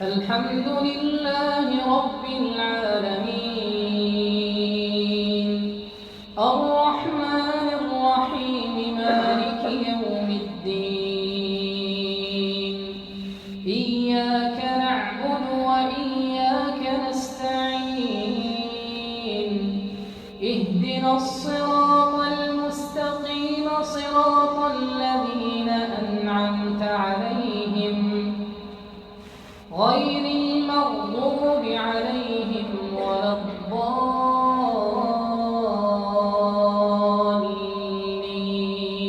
الحمد لله رب العالمين الرحمن الرحيم مالك يوم الدين إياك نعبد وإياك نستعين اهدنا الصراط المستقيم صراط الذين أنعمت عليهم غير المغضوب عليهم ولا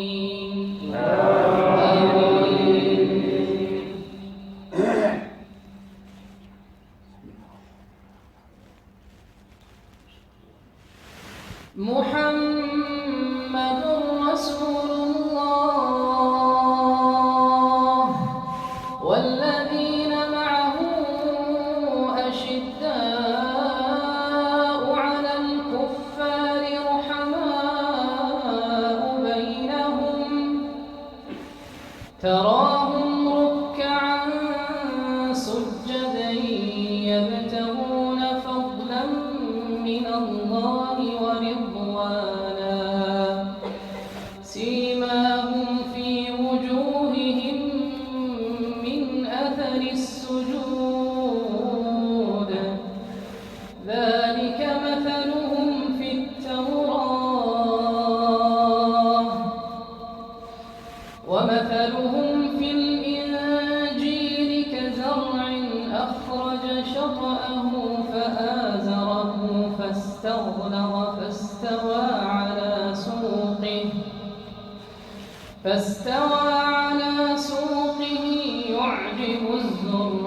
الضالين آمين. محمد رسول الله والذين معه أشداء على الكفار رحماء بينهم تراهم ركعا سجدا يبتغون فضلا من الله ورضوانا سيماهم في وجوههم من أثر السجود ذلك مثلهم في التوراة ومثلهم في الإنجيل كزرع أخرج شطأه فآزره فاستغلظ فاستوى على سوقه يعجب الزرع